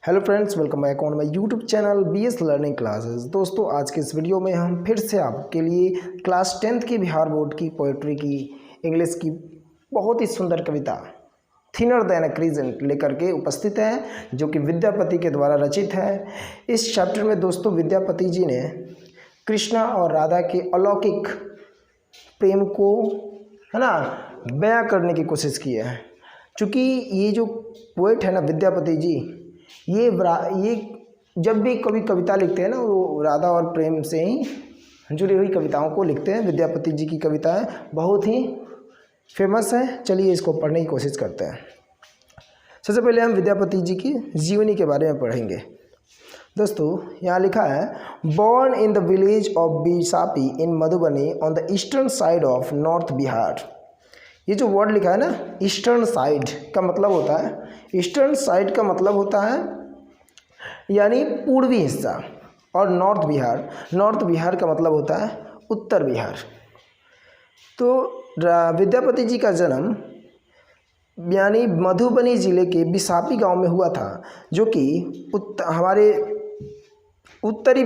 Hello friends, welcome back on my YouTube channel BS learning classes. दोस्तों, आज के इस वीडियो में हम फिर से आपके लिए क्लास 10th की बिहार बोर्ड की पोएट्री की इंग्लिश की बहुत ही सुंदर कविता थिनर देन अ क्रीजेंट लेकर के उपस्थित है, जो कि विद्यापति के द्वारा रचित है। इस चैप्टर में दोस्तों विद्यापति जी ने कृष्णा और राधा के अलौकिक प्रेम को बयां करने की कोशिश की है। चूँकि ये जो पोएट है ना विद्यापति जी, ये जब भी कभी कविता लिखते हैं ना, वो राधा और प्रेम से ही जुड़ी हुई कविताओं को लिखते हैं। विद्यापति जी की कविताएं बहुत ही फेमस है। चलिए इसको पढ़ने की कोशिश करते हैं। सबसे पहले हम विद्यापति जी की जीवनी के बारे में पढ़ेंगे। दोस्तों, यहाँ लिखा है, born in the village of Bisapi in Madhubani on the eastern side of north Bihar. ये जो वर्ड लिखा है ना, ईस्टर्न साइड का मतलब होता है, ईस्टर्न साइड का मतलब होता है यानी पूर्वी हिस्सा, और नॉर्थ बिहार का मतलब होता है उत्तर बिहार। तो विद्यापति जी का जन्म यानी मधुबनी ज़िले के बिसापी गांव में हुआ था, जो कि हमारे उत्तरी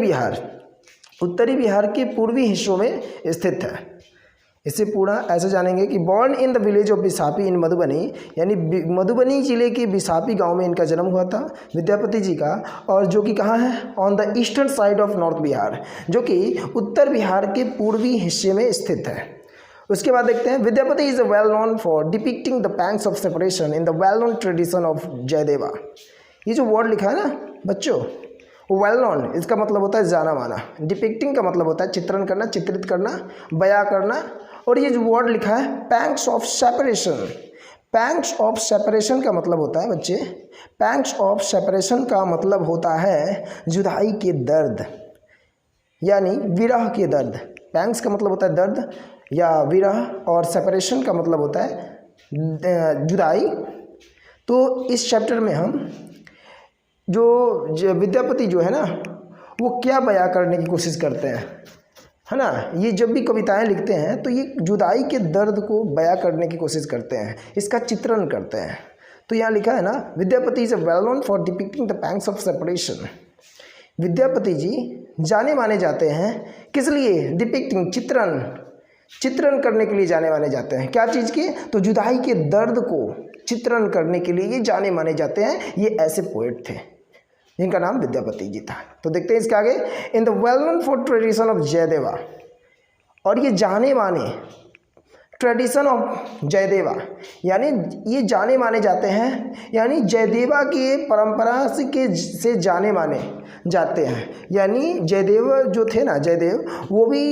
बिहार के पूर्वी हिस्सों में स्थित है। इसे पूरा ऐसे जानेंगे कि born in the village of Bisapi in Madhubani, यानी मधुबनी ज़िले के बिसापी गांव में इनका जन्म हुआ था विद्यापति जी का, और जो कि कहाँ है, on the eastern side of north Bihar, जो कि उत्तर बिहार के पूर्वी हिस्से में स्थित है। उसके बाद देखते हैं, Vidyapati is well known for depicting the pangs of separation in the well known tradition of Jayadeva. ये जो वर्ड लिखा है ना बच्चों, वेल नोन इसका मतलब होता है जाना माना, डिपिक्टिंग का मतलब होता है चित्रण करना, चित्रित करना, बयां करना, और ये जो वर्ड लिखा है पैंग्स ऑफ सेपरेशन का मतलब होता है बच्चे, पैंग्स ऑफ सेपरेशन का मतलब होता है जुदाई के दर्द, यानी विरह के दर्द। पैंग्स का मतलब होता है दर्द या विरह, और सेपरेशन का मतलब होता है जुदाई। तो इस चैप्टर में हम जो विद्यापति जो है ना, वो क्या बयां करने की कोशिश करते हैं, है ना। ये जब भी कविताएं लिखते हैं तो ये जुदाई के दर्द को बयां करने की कोशिश करते हैं, इसका चित्रण करते हैं। तो यहाँ लिखा है ना, Vidyapati is well known for depicting the pangs of separation. Vidyapati ji जाने माने जाते हैं किस लिए, डिपिक्टिंग चित्रण करने के लिए जाने माने जाते हैं। क्या चीज़ की, तो जुदाई के दर्द को चित्रण करने के लिए ये जाने माने जाते हैं। ये ऐसे पोएट थे जिनका नाम विद्यापति जी था। तो देखते हैं इसके आगे, in the well known for tradition of Jayadeva, और ये जाने माने ट्रेडिशन ऑफ जयदेवा, यानी ये जाने माने जाते हैं, यानी जयदेवा की परंपरा से जाने माने जाते हैं। यानी जयदेव जो थे ना, जयदेव वो भी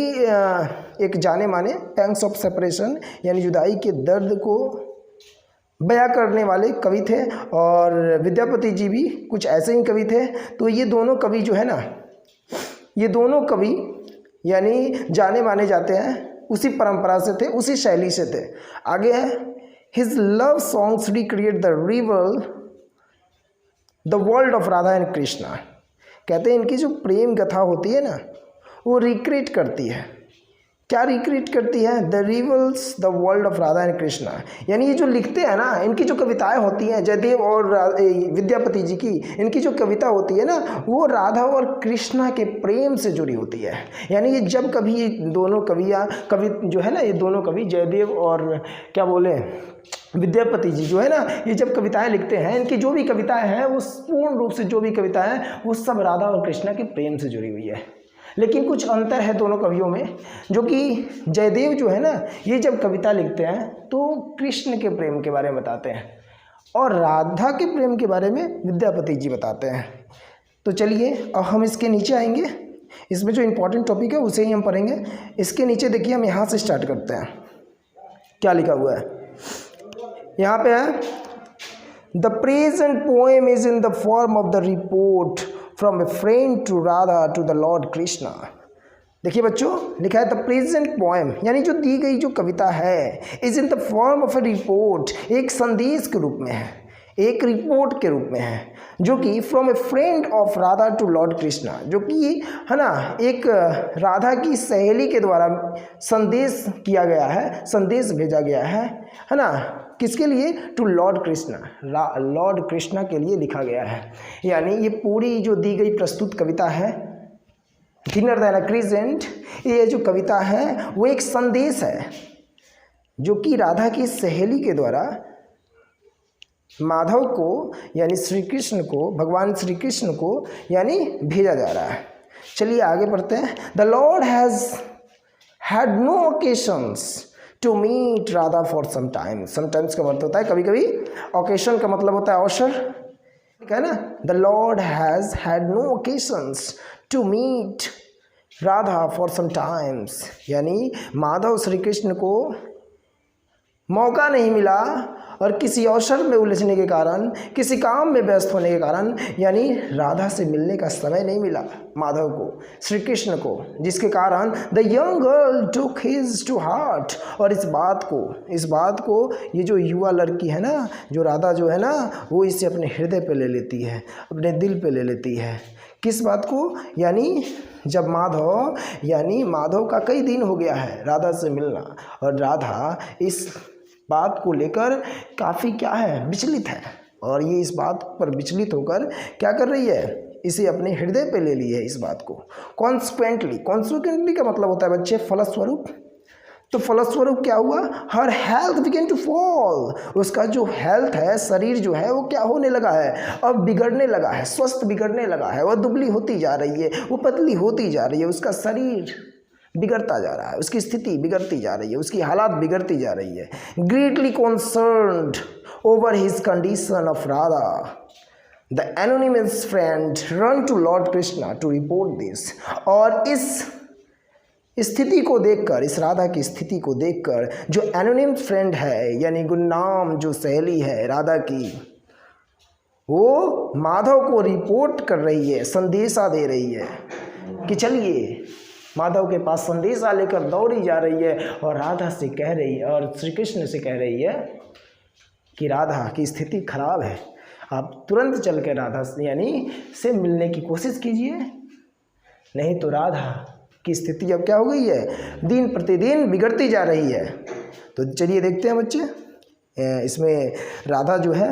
एक जाने माने पैंग्स ऑफ सेपरेशन यानी जुदाई के दर्द को बयां करने वाले कवि थे, और विद्यापति जी भी कुछ ऐसे ही कवि थे। तो ये दोनों कवि जो है ना, ये दोनों कवि यानी जाने माने जाते हैं, उसी परंपरा से थे, उसी शैली से थे। आगे है, his love songs recreate the world of Radha and Krishna. कहते हैं इनकी जो प्रेम कथा होती है ना, वो रिक्रिएट करती है। क्या रिक्रिएट करती है, the reveals the world of Radha and Krishna. यानी ये जो लिखते हैं ना, इनकी जो कविताएं होती हैं, जयदेव और विद्यापति जी की इनकी जो कविता होती है ना, वो राधा और कृष्णा के प्रेम से जुड़ी होती है। यानी ये जब कभी ये दोनों कवि जो है ना, ये दोनों कवि जयदेव और क्या बोले विद्यापति जी जो है ना, ये जब कविताएं लिखते हैं, इनकी जो भी कविताएं हैं वो पूर्ण रूप से जो भी कविताएं हैं वो सब राधा और कृष्णा के प्रेम से जुड़ी हुई है। लेकिन कुछ अंतर है दोनों कवियों में, जो कि जयदेव जो है ना, ये जब कविता लिखते हैं तो कृष्ण के प्रेम के बारे में बताते हैं, और राधा के प्रेम के बारे में विद्यापति जी बताते हैं। तो चलिए अब हम इसके नीचे आएंगे, इसमें जो इम्पोर्टेंट टॉपिक है उसे ही हम पढ़ेंगे। इसके नीचे देखिए, हम यहाँ से स्टार्ट करते हैं। क्या लिखा हुआ है यहाँ पे है, the present poem is in the form of the report from a friend to Radha to the lord Krishna. देखिए बच्चों, लिखा है द प्रेजेंट पोएम, यानी जो दी गई जो कविता है, is in the form of A report, एक संदेश के रूप में है, एक रिपोर्ट के रूप में है, जो कि from a friend of Radha to lord Krishna, जो कि है ना एक राधा की सहेली के द्वारा संदेश किया गया है, संदेश भेजा गया है ना, किसके लिए? To lord Krishna, lord Krishna के लिए लिखा गया है। यानी ये पूरी जो दी गई प्रस्तुत कविता है डिनर देन अ क्रिसेंट, ये जो कविता है वो एक संदेश है जो कि राधा की सहेली के द्वारा माधव को यानी श्री कृष्ण को, भगवान श्री कृष्ण को यानी भेजा जा रहा है। चलिए आगे बढ़ते हैं। The lord has had no occasions to meet Radha for some time. Sometimes का मतलब होता है कभी कभी, ओकेशन का मतलब होता है अवसर, ठीक है ना। The lord has had no occasions to meet Radha for some times, यानी माधव श्री कृष्ण को मौका नहीं मिला और किसी अवसर में उलझने के कारण, किसी काम में व्यस्त होने के कारण, यानी राधा से मिलने का समय नहीं मिला माधव को, श्री कृष्ण को, जिसके कारण the young girl took his to heart. और इस बात को ये जो युवा लड़की है ना, जो राधा जो है ना, वो इसे अपने हृदय पे ले लेती है, अपने दिल पे ले लेती है। किस बात को? यानी जब माधव का कई दिन हो गया है राधा से मिलना, और राधा इस बात को लेकर काफ़ी क्या है, विचलित है, और ये इस बात पर विचलित होकर क्या कर रही है, इसे अपने हृदय पे ले ली है इस बात को। कॉन्सिक्वेंटली का मतलब होता है बच्चे फलस्वरूप। तो फलस्वरूप क्या हुआ? हर हेल्थ बिगेन टू फॉल, उसका जो हेल्थ है, शरीर जो है वो क्या होने लगा है, अब बिगड़ने लगा है, स्वस्थ बिगड़ने लगा है, वह दुबली होती जा रही है, वो पतली होती जा रही है, उसका शरीर बिगड़ता जा रहा है, उसकी स्थिति बिगड़ती जा रही है, उसकी हालात बिगड़ती जा रही है। Greatly concerned over his condition of Radha, the anonymous friend run to lord Krishna to report this. और इस स्थिति को देखकर, इस राधा की स्थिति को देखकर, जो एनोनिम फ्रेंड है यानी गुमनाम जो सहेली है राधा की, वो माधव को रिपोर्ट कर रही है, संदेशा दे रही है कि चलिए, माधव के पास संदेशा लेकर दौड़ी जा रही है और राधा से कह रही है, और श्री कृष्ण से कह रही है कि राधा की स्थिति खराब है, आप तुरंत चल के राधा से यानी से मिलने की कोशिश कीजिए, नहीं तो राधा की स्थिति अब क्या हो गई है, दिन प्रतिदिन बिगड़ती जा रही है। तो चलिए देखते हैं बच्चे, इसमें राधा जो है,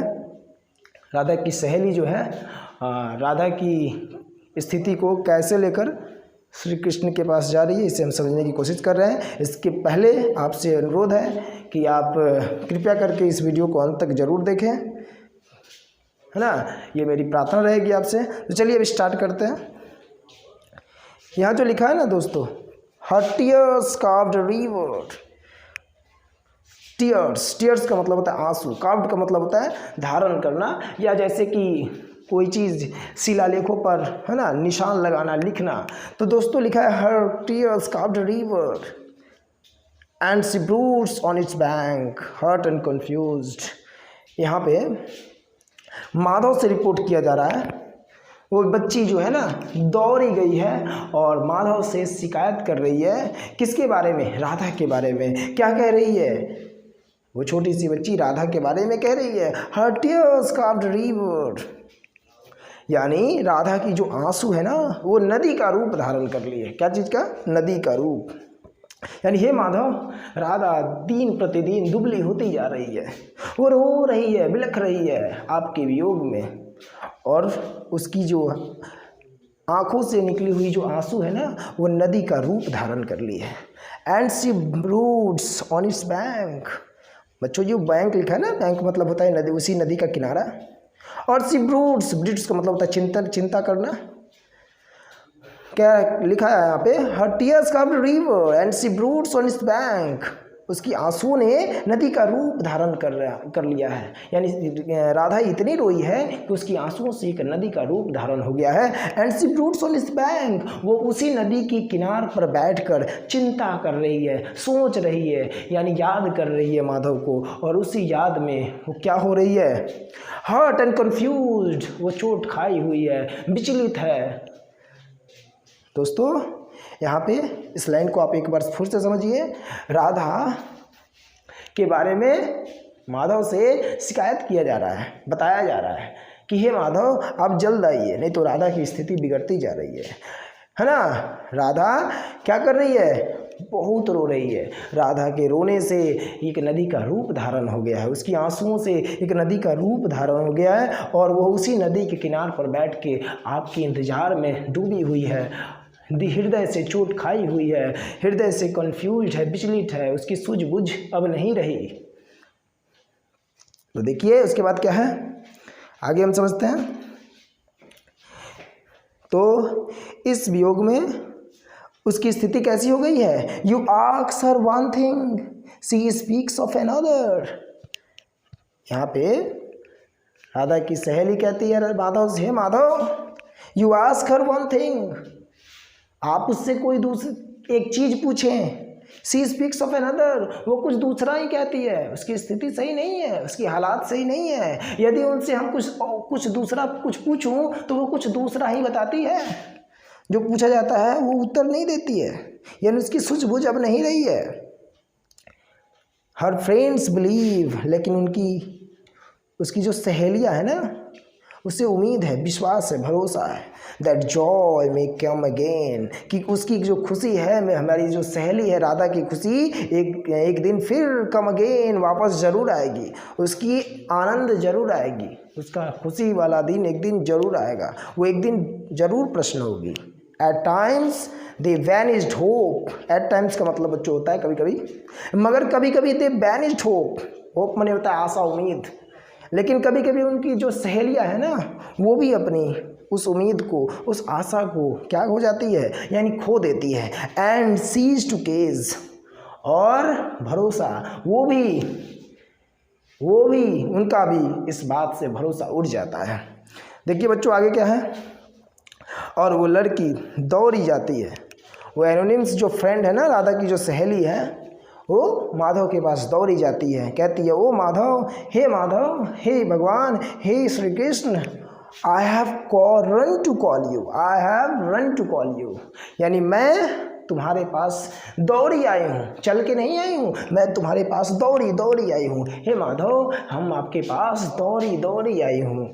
राधा की सहेली जो है, राधा की स्थिति को कैसे लेकर श्री कृष्ण के पास जा रही है, इसे हम समझने की कोशिश कर रहे हैं। इसके पहले आपसे अनुरोध है कि आप कृपया करके इस वीडियो को अंत तक जरूर देखें, है ना, ये मेरी प्रार्थना रहेगी आपसे। तो चलिए अब स्टार्ट करते हैं। यहाँ जो लिखा है ना दोस्तों, हर टीयर्स कार्व्ड रिवर, टीयर्स का मतलब होता है आंसू, कार्व्ड का मतलब होता है धारण करना, या जैसे कि कोई चीज़ शिलालेखों पर, है ना, निशान लगाना, लिखना। तो दोस्तों लिखा है her tears carved river and she broods on its bank hurt and confused. यहाँ पे माधव से रिपोर्ट किया जा रहा है, वो बच्ची जो है ना दौड़ी गई है और माधव से शिकायत कर रही है, किसके बारे में? राधा के बारे में। क्या कह रही है? वो छोटी सी बच्ची राधा के बारे में कह रही है हर टीयर्स कार्व्ड रिवर, यानी राधा की जो आंसू है ना वो नदी का रूप धारण कर लिए। क्या चीज़ का? नदी का रूप। यानी हे माधव, राधा दिन प्रतिदिन दुबली होती जा रही है, वो रो रही है, बिलख रही है आपके वियोग में, और उसकी जो आंखों से निकली हुई जो आंसू है ना वो नदी का रूप धारण कर लिए है। And she broods on its bank. बच्चों जो बैंक लिखा है ना, बैंक मतलब होता है नदी, उसी नदी का किनारा। और सी ब्रूड्स का मतलब होता है चिंता करना। क्या लिखा है यहाँ पे? Her tears carved river and she broods on its bank. उसकी आंसुओं ने नदी का रूप धारण कर लिया है, यानी राधा इतनी रोई है कि उसकी आंसुओं से एक नदी का रूप धारण हो गया है। And she broods on its bank, वो उसी नदी की किनार पर बैठकर चिंता कर रही है, सोच रही है, यानी याद कर रही है माधव को, और उसी याद में वो क्या हो रही है? हर्ट एंड कंफ्यूज्ड, वो चोट खाई हुई है, विचलित है। दोस्तों यहाँ पे इस लाइन को आप एक बार फिर से समझिए। राधा के बारे में माधव से शिकायत किया जा रहा है, बताया जा रहा है कि हे माधव आप जल्द आइए, नहीं तो राधा की स्थिति बिगड़ती जा रही है ना। राधा क्या कर रही है? बहुत रो रही है। राधा के रोने से एक नदी का रूप धारण हो गया है, उसकी आंसुओं से एक नदी का रूप धारण हो गया है और वो उसी नदी के किनारे पर बैठ के आपके इंतज़ार में डूबी हुई है, हृदय से चोट खाई हुई है, हृदय से कंफ्यूज है, विचलित है, उसकी सूझबूझ अब नहीं रही। तो देखिए उसके बाद क्या है, आगे हम समझते हैं। तो इस वियोग में उसकी स्थिति कैसी हो गई है? You ask her one thing, she speaks of another. यहाँ पे राधा की सहेली कहती है माधव से, Madhav you ask her one thing, आप उससे कोई दूसरी एक चीज़ पूछें। सी स्पीक्स ऑफ अनदर, वो कुछ दूसरा ही कहती है, उसकी स्थिति सही नहीं है, उसकी हालात सही नहीं है। यदि उनसे हम कुछ दूसरा कुछ पूछूं तो वो कुछ दूसरा ही बताती है, जो पूछा जाता है वो उत्तर नहीं देती है, यानी उसकी सूझबूझ अब नहीं रही है। हर फ्रेंड्स बिलीव, लेकिन उसकी जो सहेलियां है ना, उसे उम्मीद है, विश्वास है, भरोसा है, that Joy may come again, कि उसकी जो खुशी है, हमारी जो सहेली है राधा की खुशी एक दिन फिर कम अगेन, वापस ज़रूर आएगी, उसकी आनंद ज़रूर आएगी, उसका खुशी वाला दिन एक दिन ज़रूर आएगा, वो एक दिन ज़रूर प्रश्न होगी। At times they vanished hope, at times का मतलब बच्चों होता है कभी कभी, मगर कभी कभी दे वैनिश्ड होप, होप माने होता है आशा, उम्मीद, लेकिन कभी कभी उनकी जो सहेलियां है ना, वो भी अपनी उस उम्मीद को, उस आशा को क्या हो जाती है, यानी खो देती है। एंड सीज टू केज, और भरोसा, वो भी उनका भी इस बात से भरोसा उड़ जाता है। देखिए बच्चों आगे क्या है, और वो लड़की दौड़ी जाती है, वो एनोनिम्स जो फ्रेंड है ना, राधा की जो सहेली है, वो माधव के पास दौड़ी जाती है, कहती है ओ माधव, हे भगवान, हे Shri Krishna, I have run to call you, यानी मैं तुम्हारे पास दौड़ी आई हूँ, चल के नहीं आई हूँ, मैं तुम्हारे पास दौड़ी आई हूँ। हे माधव, हम आपके पास दौड़ी आई हूँ।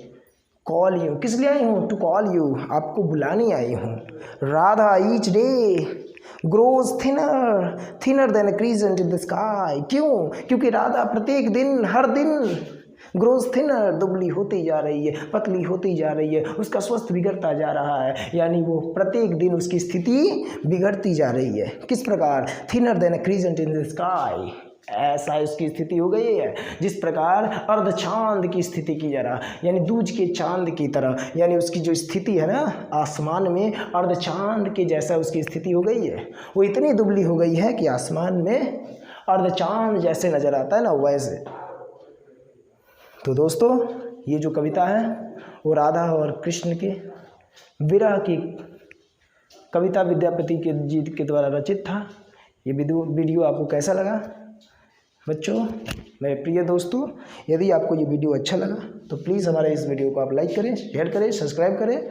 कॉल यू, किस लिए आई हूँ? टू कॉल यू, आपको बुलाने आई हूँ। Radha each day grows thinner than a crescent in the sky, क्यों? क्योंकि राधा प्रत्येक दिन, हर दिन ग्रोज थिनर, दुबली होती जा रही है, पतली होती जा रही है, उसका स्वास्थ्य बिगड़ता जा रहा है, यानी वो प्रत्येक दिन उसकी स्थिति बिगड़ती जा रही है। किस प्रकार? Thinner than a crescent in the sky, ऐसा उसकी स्थिति हो गई है जिस प्रकार अर्ध चांद की स्थिति की जा रहा, यानी दूज के चांद की तरह, यानी उसकी जो स्थिति है ना आसमान में, अर्ध चांद के जैसा उसकी स्थिति हो गई है। वो इतनी दुबली हो गई है कि आसमान में अर्ध चांद जैसे नज़र आता है ना, वैसे। तो दोस्तों ये जो कविता है वो राधा और कृष्ण के विरह की कविता विद्यापति के जी के द्वारा रचित था। ये वीडियो आपको कैसा लगा बच्चों? मेरे प्रिय दोस्तों, यदि आपको ये वीडियो अच्छा लगा तो प्लीज़ हमारे इस वीडियो को आप लाइक करें, शेयर करें, सब्सक्राइब करें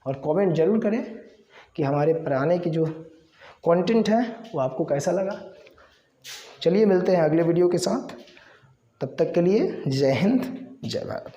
और कमेंट ज़रूर करें कि हमारे पुराने की जो कंटेंट है वो आपको कैसा लगा। चलिए मिलते हैं अगले वीडियो के साथ, तब तक के लिए जय हिंद, जय भारत।